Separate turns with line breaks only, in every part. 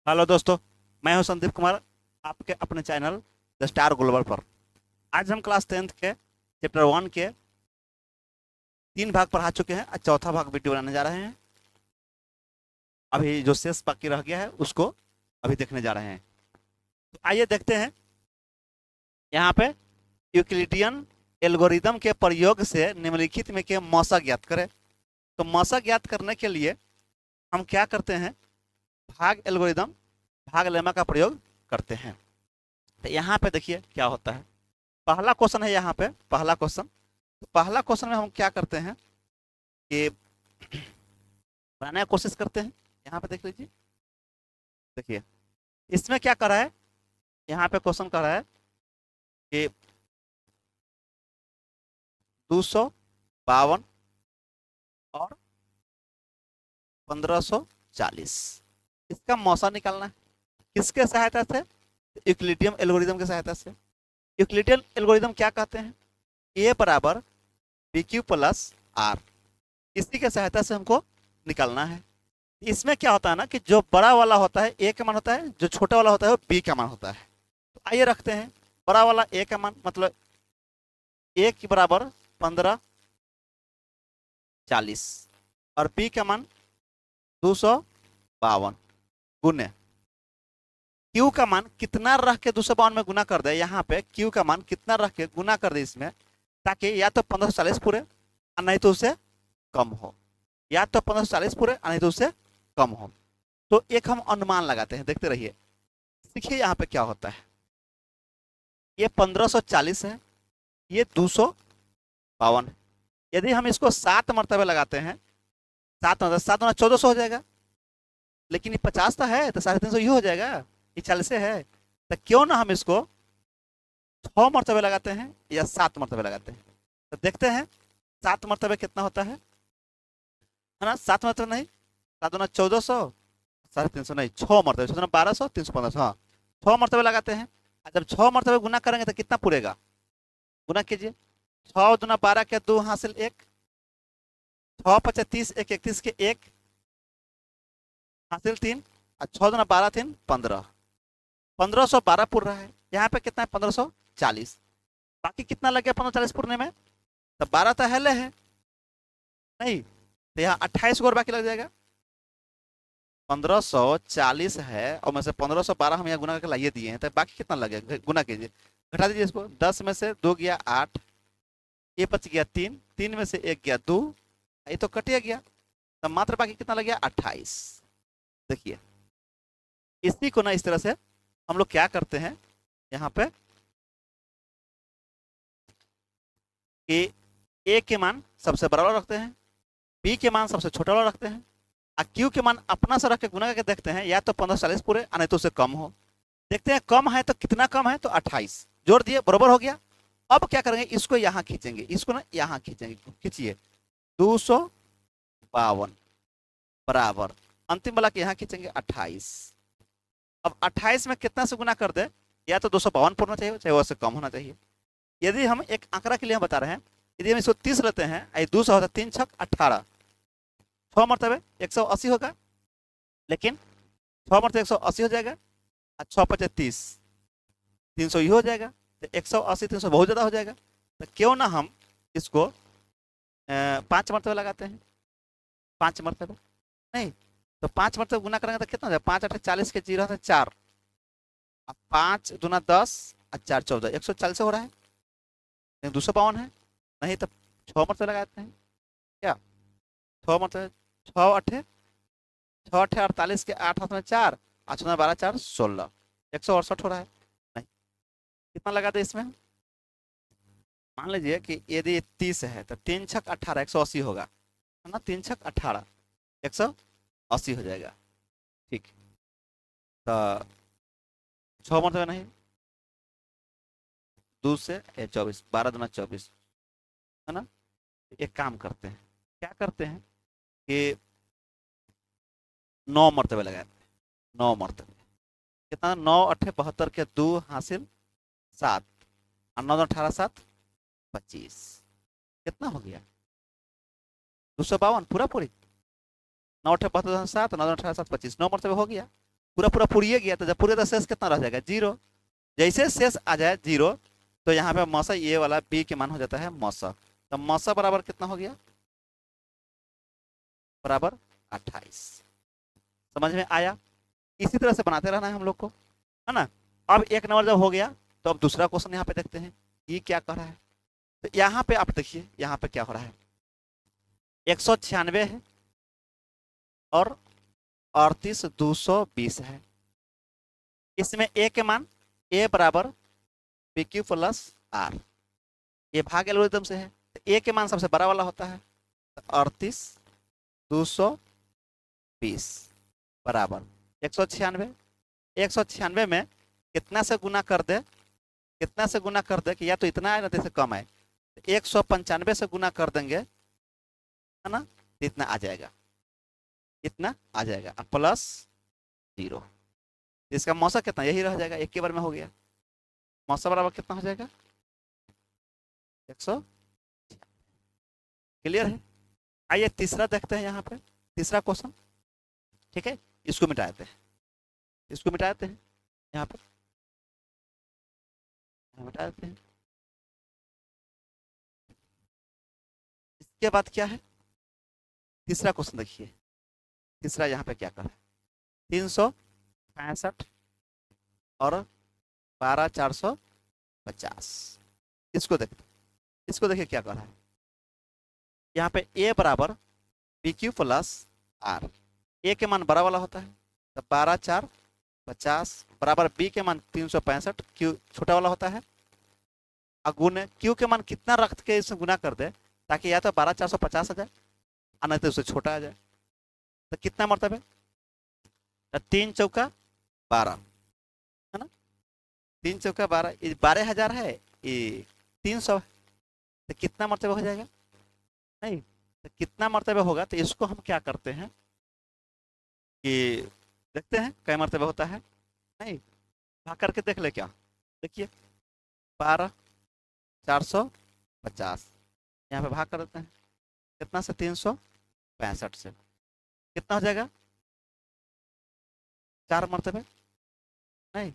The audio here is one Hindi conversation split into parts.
हेलो दोस्तों। मैं हूं संदीप कुमार, आपके अपने चैनल द स्टार ग्लोबल पर। आज हम क्लास 10th के चैप्टर 1 के 3 भाग पढ़ा चुके हैं। आज चौथा भाग वीडियो बनाने जा रहे हैं। अभी जो शेष बाकी रह गया है उसको अभी देखने जा रहे हैं। तो आइए देखते हैं। यहाँ पे यूक्लिडियन एल्गोरिदम के प्रयोग से निम्नलिखित में के मौसा ज्ञात करें। तो मौसा ज्ञात करने के लिए हम क्या करते हैं, भाग एल्गोरिदम, भाग लेमा का प्रयोग करते हैं। तो यहाँ पे देखिए क्या होता है। पहला क्वेश्चन है, यहाँ पे पहला क्वेश्चन। तो पहला क्वेश्चन में हम क्या करते हैं कि बनाने की कोशिश करते हैं। यहाँ पे देख लीजिए, देखिए इसमें क्या कर रहा है। यहाँ पे क्वेश्चन कर रहा है कि 252 और 1540 इसका मौसा निकालना है। किसके सहायता से? यूक्लिडियन एल्गोरिदम की सहायता से। यूक्लिडियन एल्गोरिदम क्या कहते हैं? ए बराबर बी क्यू प्लस आर, इसी के सहायता से हमको निकालना है। इसमें क्या होता है ना कि जो बड़ा वाला होता है ए का मान होता है, जो छोटा वाला होता है वो बी का मान होता है। तो आइए रखते हैं बड़ा वाला ए का मान, मतलब ए के बराबर 1540 और बी का मान 252 गुने क्यू का मान कितना रख के 252 में गुना कर दे। यहाँ पे क्यू का मान कितना रख के गुना कर दे इसमें, ताकि या तो 1540 पूरे और नहीं तो उससे कम हो, या तो 1540 पूरे और नहीं तो उससे कम हो। तो एक हम अनुमान लगाते हैं, देखते रहिए। देखिए यहाँ पे क्या होता है। ये 1540 है, ये 252 है। यदि हम इसको 7 मरतबे लगाते हैं, 7 मतलब 7 गुना 1400 हो जाएगा। लेकिन ये 50 तो है, तो 350 ये हो जाएगा। ये 40 है, तो क्यों ना हम इसको 6 मरतबे लगाते हैं या 7 मरतबे लगाते हैं। तो देखते हैं 7 मरतबे कितना होता है ना। 7 मरतबे नहीं, 7 गुना 1400, 350 नहीं, 6 मरतबे, 6 गुना 1200, 315। हाँ, 6 मरतबे लगाते हैं। जब 6 मरतबे गुना करेंगे तो कितना पूरेगा, गुना कीजिए। 6 दुना 12 के 2 हासिल 1, 6 पचे 30, 1 31 के 1 हासिल 3, और 6 दुना 12 3 15, 1512 पूर रहा है। यहाँ पे कितना है 1540। बाकी कितना लग गया 1540 पूरने में, तो 12 तो हेले है नहीं, तो यहाँ 28 और बाकी लग जाएगा। 1540 है और में से 1512 हम यहाँ गुना करके लाइए दिए हैं, तो बाकी कितना लगेगा, गुना कीजिए, घटा दीजिए इसको। 10 में से 2 गया 8, ये बच गया 3, 3 में से 1 गया 2, ये तो कटिया गया, तो मात्र बाकी कितना लग गया 28। देखिए इसी को ना इस तरह से हम लोग क्या करते हैं यहाँ पे कि ए के मान सबसे बड़ा वाला रखते हैं, बी के मान सबसे छोटा वाला रखते हैं, और क्यू के मान अपना से रख के गुना करके देखते हैं, या तो 1540 पूरे नहीं तो उससे कम हो। देखते हैं कम है तो कितना कम है, तो 28 जोड़ दिए, बराबर हो गया। अब क्या करेंगे, इसको यहाँ खींचेंगे, इसको ना यहाँ खींचेंगे, खींचिए 252 बराबर अंतिम वाला के यहाँ खींचेंगे 28। अब 28 में कितना से गुना कर दे, या तो 252 पूरना चाहिए, चाहे उससे कम होना चाहिए। यदि हम एक आंकड़ा के लिए हम बता रहे हैं, यदि हम इसको 30 लेते हैं, ये 200 होता है, 3 छक 18, 6 मरतबे 180 होगा। लेकिन 6 मरतबे 180 हो जाएगा, और 6 पचे 30, 300 ही हो जाएगा। तो 180 300 बहुत ज़्यादा हो जाएगा। तो क्यों ना हम इसको 5 मरतबे लगाते हैं। 5 मरतबे नहीं, तो 5 मरतबे गुना करेंगे तो कितना हो जाएगा, 5 8 40 के 0 है 4, अब 5 दूना 10 और 4 14, 140 हो रहा है, लेकिन 252 है। नहीं तो 6 मरतबे लगाते हैं क्या, 6 मरतबे, 6 अठे 6 अठे 48 के 8 हाथ में 4, 8 12 4 16, 168 हो रहा है। नहीं, कितना लगा दे इसमें। मान लीजिए कि यदि 30 है तो 3 छक 18, 180 होगा, है ना। 3 छक 18, 180 हो जाएगा। ठीक, तो 6 मरतबे नहीं, 2 से 24, 12 दूना 24, है ना। एक काम करते हैं, क्या करते हैं कि 9 मरतबे लगाते हैं। 9 मरतबे कितना, 9 अठे 72 के 2 हासिल 7, और 9 18 7 25, कितना हो गया 252 पूरा पूरी। 9 अठे 72 7, 9 18 7 25, 9 मरतबे हो गया। पूरा पूरा पुरिए गया, तो जब पूरे तो शेष कितना रह जाएगा 0। जैसे शेष आ जाए 0 तो यहाँ पे मौसा ये वाला बी के मान हो जाता है मौसा। तो मौसा बराबर कितना हो गया, बराबर 28। समझ में आया? इसी तरह से बनाते रहना है हम लोग को, है ना। अब एक नंबर जब हो गया तो अब दूसरा क्वेश्चन यहाँ पे देखते हैं ये क्या कर रहा है। तो यहाँ पे आप देखिए यहाँ पे क्या हो रहा है, 196 है और 38,220 है। इसमें ए के मान ए बराबर पी क्यू प्लस आर, ये भाग एल्गोरिथम से है। तो ए के मान सबसे बड़ा वाला होता है, 38,220 बराबर 196। 196 में कितना से गुना कर दे, कितना से गुना कर दे कि या तो इतना है ना तो इससे कम है, 195 से गुना कर देंगे, है ना, तो इतना आ जाएगा, इतना आ जाएगा प्लस 0। इसका मौसा कितना, यही रह जाएगा, एक के बार में हो गया। मौसा बराबर कितना हो जाएगा 100। क्लियर है? आइए तीसरा देखते हैं यहाँ पे, तीसरा क्वेश्चन। ठीक है, इसको मिटा देते हैं, इसको मिटा देते हैं, यहाँ पे मिटा देते हैं। इसके बाद क्या है, तीसरा क्वेश्चन देखिए। तीसरा यहाँ पे क्या कर रहा है, 365 और 12,450। इसको देखिए, इसको देखिए क्या कर रहा है। यहाँ पे ए बराबर बी क्यू प्लस आर, ए के मान बड़ा वाला होता है तो 12,450 बराबर बी के मान 365, क्यू छोटा वाला होता है। गुने क्यू के मान कितना रख के इसमें गुना कर दे ताकि या तो 12,450 आ जाए और नहीं तो उससे छोटा आ जाए। तो कितना मतलब है, तो 3 चौका 12, है ना, 3 चौका 12, 12,000 है, ये 300 है, तो कितना मरतबा हो जाएगा, नहीं तो कितना मरतबा होगा। तो इसको हम क्या करते हैं कि देखते हैं क्या मरतबा होता है, नहीं भाग करके देख ले क्या। देखिए 12,450 यहाँ पे भाग कर देते हैं, कितना से 365 से कितना हो जाएगा 4 मरतबे, नहीं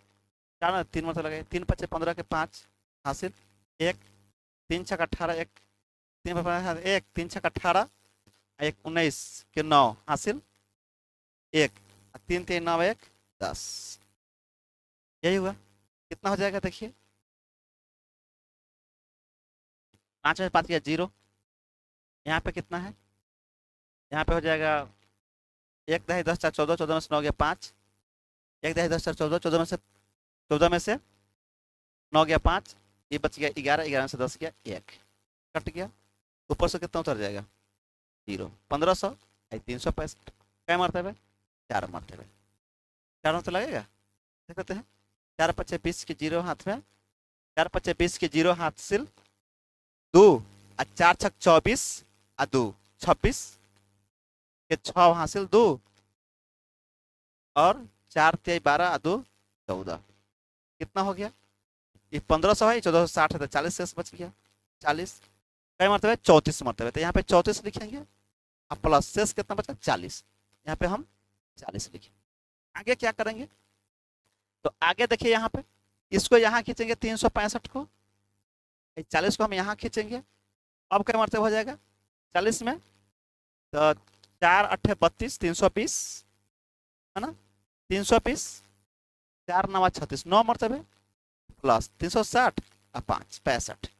4 3 मरतबे लगे, 3 5 15 के 5 हासिल, 1 3 6 18, 1 3 5 1 3 6 18, 1 19 के 9 हासिल, 1 3 3 9 1 10, यही हुआ। कितना हो जाएगा देखिए, 5 में 5 किया 0, यहाँ पे कितना है, यहाँ पे हो जाएगा 1 10 10 4 14, 14 में से 9 गया 5, 1 10 10 4 14, 14 में से 9 गया 5, ये बच गया 11, 11 में से 10 गया 1, कट गया। ऊपर से कितना उतर जाएगा 0, 1500 365, क्या मरतबे 4 मरतबे, 4 मरतबे लगेगा, देख लेते हैं। 4 5 20 के 0 हाथ में, 4 5 20 के 0 हाथ सिल 2 और 4 6 24 और 2 26 के 6 हासिल 2 और 4 3 12 और 2 14, कितना हो गया, ये 1500 है, 1460 है, तो 40 शेष बच गया। 40 कई मरतबे 34 मरतबे, तो यहाँ पे 34 लिखेंगे और प्लस शेष कितना बचा 40, यहाँ पे हम 40 लिखेंगे। आगे क्या करेंगे, तो आगे देखिए यहाँ पे इसको यहाँ खींचेंगे 365 को, 40 को हम यहाँ खींचेंगे। अब क्या मरतबा हो जाएगा 40 में, तो 4 8 32 320, है ना, 320 4 9 36, 9 मरतबे प्लस 360 और 5 65,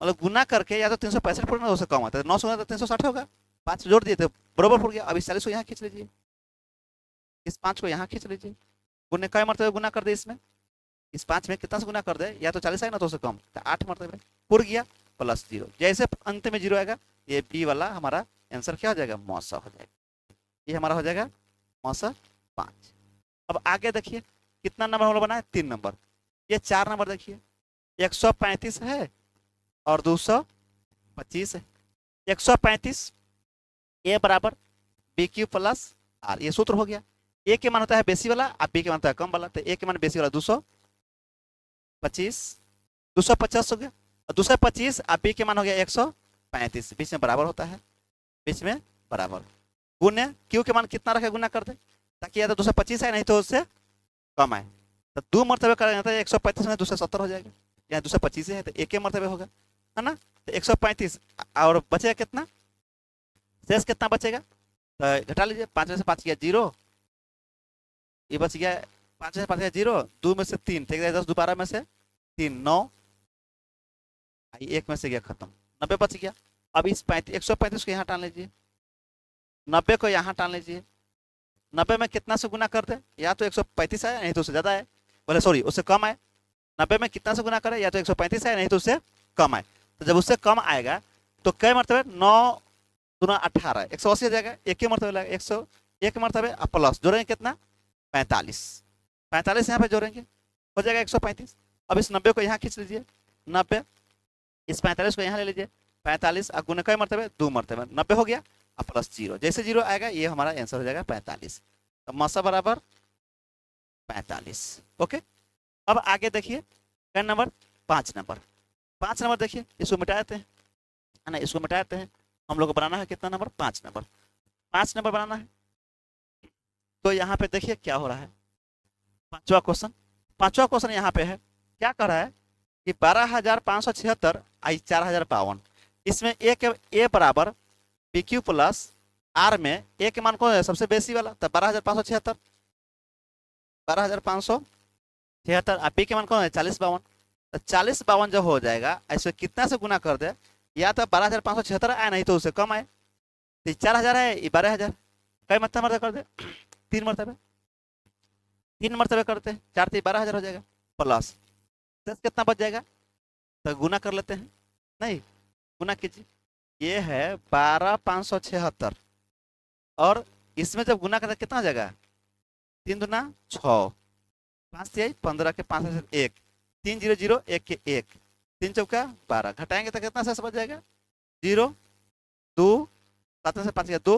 मतलब गुना करके या तो 365 पड़ना उससे कम आता है, 9 से तो 360 होगा, 5 जोड़ दिए तो बराबर पड़ गया। अब इस 40 को यहाँ खींच लीजिए, इस 5 को यहाँ खींच लीजिए, गुने कई मरतबे गुना कर दे, इसमें इस 5 में कितना से गुना कर दे, या तो 40 आएगा ना तो उससे कम, तो 8 मरतबे पुर गया प्लस 0, जैसे अंत में 0 आएगा ये बी वाला हमारा आंसर क्या हो जाएगा मौसा हो जाएगा, ये हमारा हो जाएगा मौसा 5। अब आगे देखिए कितना नंबर हमारा बना है 3 नंबर, ये 4 नंबर देखिए 135 है और 225 है। 135 ए बराबर बी क्यू प्लस आर, ये सूत्र हो गया। ए के मान होता है बेसी वाला और बी के मान होता है कम वाला, तो ए के मान बेसी वाला 225 250 हो गया और 225 और बी के मान हो गया 135, बीच में बराबर होता है, बीच में बराबर, गुने क्यू के मान कितना रखे गुना कर दे ताकि या तो 225 है नहीं तो उससे कम आए। तो 2 मरतबे करेंगे तो 135 में 270 हो जाएगा, यहाँ 225 है तो एक ही मरतबे होगा, है ना। तो 135 और बचेगा कितना, शेष कितना बचेगा, तो घटा लीजिए, 5 में से 5 गया 0, ये बच गया 5 में से 5 गया 0, 2 में से 3 ठीक है, 10 दोबारा में से 3 9, एक में से गया खत्म, 90 बच गया। अब इस 135 को यहाँ टाल लीजिए, 90 को यहाँ टाल लीजिए, 90 में कितना से गुना कर दे, या तो 135 आए नहीं तो उससे ज़्यादा है, बोले सॉरी उससे कम आए। 90 में कितना से गुना करे, या तो 135 आए नहीं तो उससे कम आए। तो जब उससे कम आएगा तो कई मरतबे 9 दूना 18 180 हो जाएगा, एक ही मरतबे लगेगा 101 मरतबे, अब प्लस जोड़ेंगे कितना 45, 45 यहाँ पे जोड़ेंगे हो जाएगा 135। अब इस 90 को यहाँ खींच लीजिए, 90 इस 45 को यहाँ ले लीजिए, 45 और गुना कई मरतबे 2 मरतबे, 90 हो गया, अब प्लस 0, जैसे 0 आएगा ये हमारा आंसर हो जाएगा 45। तो मसा बराबर 45। ओके, अब आगे देखिए क्या नंबर 5 नंबर, 5 नंबर देखिए, इसको मिटा देते हैं, है ना, इसको मिटा देते हैं। हम लोग को बनाना है कितना नंबर, 5 नंबर, 5 नंबर बनाना है। तो यहाँ पे देखिए क्या हो रहा है, पांचवा क्वेश्चन यहाँ पे है, क्या कर रहा है कि 12,576 आई 4,052, इसमें ए बराबर पी क्यू प्लस आर में ए के मान कौन है सबसे बेसी वाला, तो 12,576, 12,576 और पी के मान कौन है 4052, तो 4052 जब हो जाएगा ऐसे कितना से गुना कर दे, या तो 12,576 आए नहीं तो उससे कम आए, तो 4,000 है ये 12,000, कई मरतबे कर दे 3 मरतबे, 3 मरतबे करते हैं 4 से 12,000 हो जाएगा, प्लस 10 कितना बच जाएगा, तो गुना कर लेते हैं, नहीं गुना कीजिए, ये है 12,576 और इसमें जब गुना करते कितना हो जाएगा 3 दूना 6, 5 से 15 के 5 से 1, 3 0 0 1 के 1, 3 चौका 12, घटाएंगे तो कितना शेष बच जाएगा 0 2, 7 में से 5 गया 2,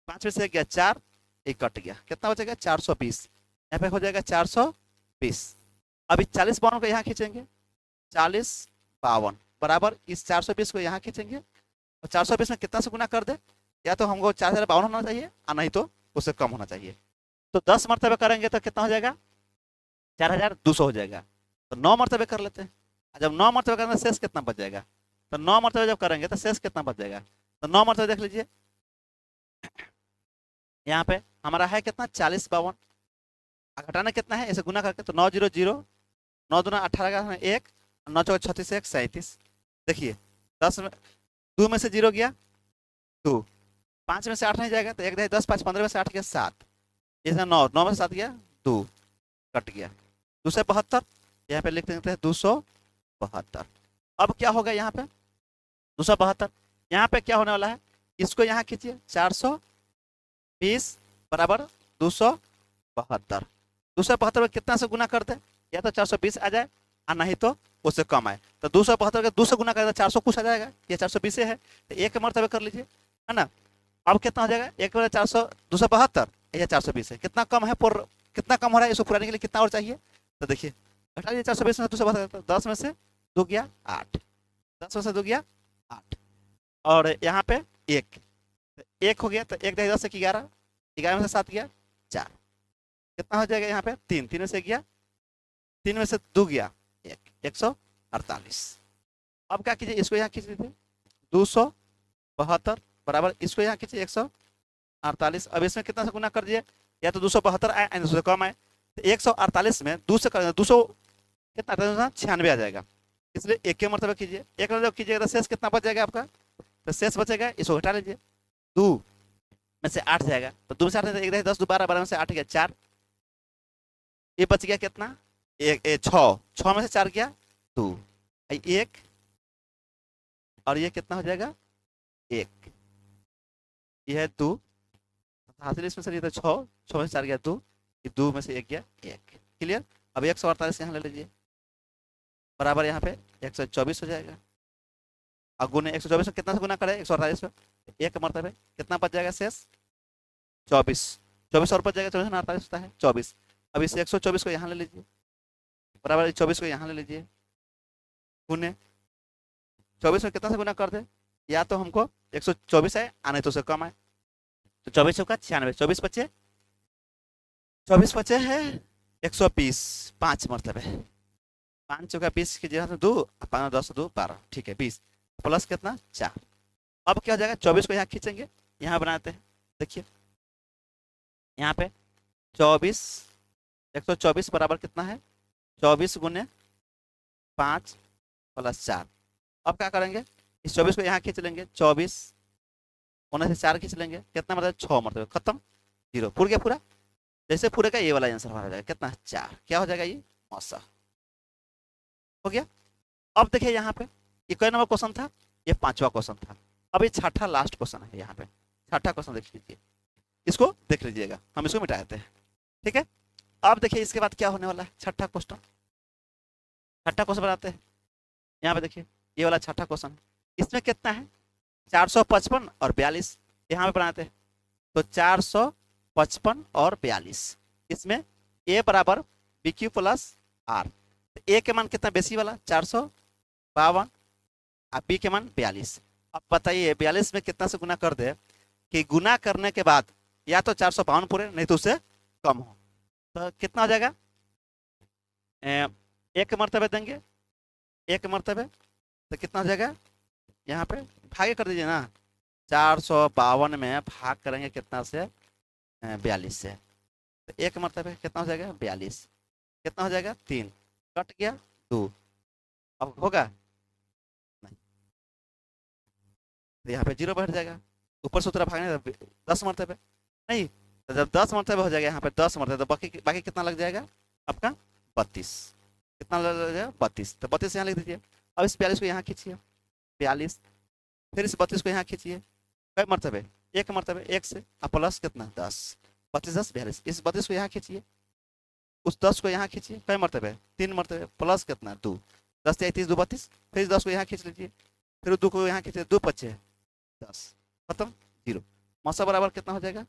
5 में से गया 4, एक कट गया, कितना बचेगा 420, यहाँ पे हो जाएगा 420। अभी 4052 को यहाँ खींचेंगे, 4052 बराबर इस 420 को यहाँ खींचेंगे, और 420 में कितना से गुना कर दे, या तो हमको 4,052 होना चाहिए और नहीं तो उससे कम होना चाहिए। तो 10 मरतबे करेंगे तो कितना हो जाएगा 4,200 हो जाएगा, तो 9 मरतबे कर लेते हैं, जब 9 मरतबे करेंगे शेष कितना बच जाएगा, तो 9 मरतबे जब करेंगे तो शेष कितना बच जाएगा, तो 9 मरतबे देख लीजिए, यहाँ पे हमारा है कितना 4052, घटाना कितना है, ऐसे गुना करके तो 9 0 0, 9 दूना 18 का 1, 9 चौका 36 1 37, देखिए 10 में 2 में से 0 गया 2, 5 में से 8 नहीं जाएगा तो 1 10 5 15 में से 8 गया 7, इसमें 9 9 में से 7 गया 2, कट गया 272, यहाँ पे लिख देते हैं 272। अब क्या होगा यहाँ पे 272, यहाँ पे क्या होने वाला है, इसको यहाँ खींचिए 420 बराबर 272, 272 में कितना से गुना करते, या तो 420 आ जाए और नहीं तो उससे कम आए, तो 272 का 2 से गुना करें तो 400 कुछ आ जाएगा, ये 420 है, तो एक मरतबे कर लीजिए, है ना। अब कितना हो जाएगा, एक बार 400 272 या 420 है, कितना कम है, कितना कम हो रहा है, इसको पुराने के लिए कितना और चाहिए, तो देखिए घटा लीजिए 420 में 272, 10 में से 2 गया 8, 10 में से 2 गया 8, और यहाँ पे 1 हो गया, तो 1 10 से 11, 11 में से 7 गया 4, कितना हो जाएगा यहाँ पे 3, 3 में से गया 3 में से 2 गया 1, 148। अब क्या कीजिए, इसको यहाँ खींच लीजिए 272 बराबर इसको यहाँ खींचिए 148, अब इसमें कितना से गुना कर दिए, या तो 272 आए या उससे कम आए, तो 148 में 2 से कर 200 कितना 96 आ जाएगा, इसलिए एक के मरतबे कीजिए, एक मरतबे कीजिएगा तो शेष कितना बच जाएगा आपका, तो शेष बचेगा, इसको हटा लीजिए, 2 में से 8 जाएगा, तो 2 में से 8 1 10 12 12 में से 8 गया 4, ये बच गया कितना 6, 6 में से 4 गया 2, 1 और ये कितना हो जाएगा 1, ये है 2 हासिल, इसमें से 6, 6 में से 4 गया 2, 2 में से 1 गया 1, क्लियर। अब 148 यहाँ ले लीजिए बराबर यहाँ पे 124 हो जाएगा, और गुने 124 में कितना से गुना करे 148 में, एक मरतबे कितना बच जाएगा शेष 24, 24 और बच जाएगा, 24 में 48 होता है 24। अब इस 124 को यहाँ ले लीजिए बराबर 24 को यहाँ ले लीजिए, गुने 24 में कितना से गुना कर दे, या तो हमको 124 है आने तो उससे कम आए, तो 24 का 96, 24 बचे 24 बचे है 120, 5 मरतबे, 5 चौका 20 की जगह 2, 5 10 2 12, ठीक है 20 प्लस कितना 4। अब क्या हो जाएगा, 24 को यहाँ खींचेंगे, यहाँ बनाते हैं, देखिए यहाँ पे 24, 124 बराबर कितना है 24 गुने 5 प्लस 4। अब क्या करेंगे, इस 24 को यहाँ खींच लेंगे, 24 होने से 4 खींच लेंगे, कितना मतलब 6 मतलब खत्म, 0 पूर गया पूरा। जैसे पूरे का ये वाला आंसर हो जाएगा कितना 4, क्या हो जाएगा ये मौसा हो गया। अब देखिए यहाँ पे ये कोई नंबर क्वेश्चन था, ये 5वां क्वेश्चन था। अब ये छठा लास्ट क्वेश्चन है, यहाँ पे छठा क्वेश्चन देख लीजिए, इसको देख लीजिएगा, हम इसको मिटा देते हैं, ठीक है। अब देखिए इसके बाद क्या होने वाला है, छठा क्वेश्चन, छठा क्वेश्चन बनाते हैं। यहाँ पे देखिए ये वाला छठा क्वेश्चन है, इसमें कितना है 455 और 42, यहाँ पे बनाते हैं। तो 455 और 42, इसमें ए बराबर बी क्यू प्लस आर, ए के मान कितना बेसी वाला 452 और बी के मान 42। अब बताइए 42 में कितना से गुना कर दे कि गुना करने के बाद या तो 452 पूरे नहीं तो उससे कम हो, तो कितना हो जाएगा, एक मरतबे देंगे, एक मरतबे तो कितना हो जाएगा, यहाँ पे भागे कर दीजिए ना, 452 में भाग करेंगे कितना से 42 से, तो एक मरतबे कितना हो जाएगा 42, कितना हो जाएगा 3, कट गया 2, अब होगा नहीं, तो यहाँ पे 0 बैठ जाएगा, ऊपर से उतरा भागने 10 मरतबे नहीं, तो जब 10 मरतबे हो जाएगा यहाँ पे 10 मरतबे, तो बाकी बाकी कितना लग जाएगा आपका 32, कितना लग जाएगा 32, तो 32 यहाँ लिख दीजिए। अब इस 42 को यहाँ खींचिए 42, फिर इस 32 को यहाँ खींचिए, कई मरतबे एक मरतबे, एक से अब प्लस कितना 10, 32 10 42, इस 32 को यहाँ खींचिए, उस 10 को यहाँ खींचिए, कई मरतबे 3 मरतबे, प्लस कितना 2, 10 33 2 32, फिर 10 को यहाँ खींच लीजिए, फिर 2 को यहाँ खींचिए, 2 5 10, खत्म 0, मौसा बराबर कितना हो जाएगा,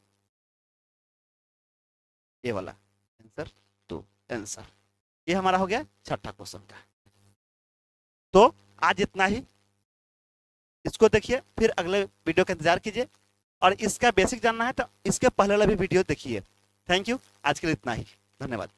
ये वाला आंसर 2 आंसर। ये हमारा हो गया छठा क्वेश्चन का। तो आज इतना ही, इसको देखिए, फिर अगले वीडियो का इंतजार कीजिए, और इसका बेसिक जानना है तो इसके पहले वाला भी वीडियो देखिए। थैंक यू, आज के लिए इतना ही, धन्यवाद।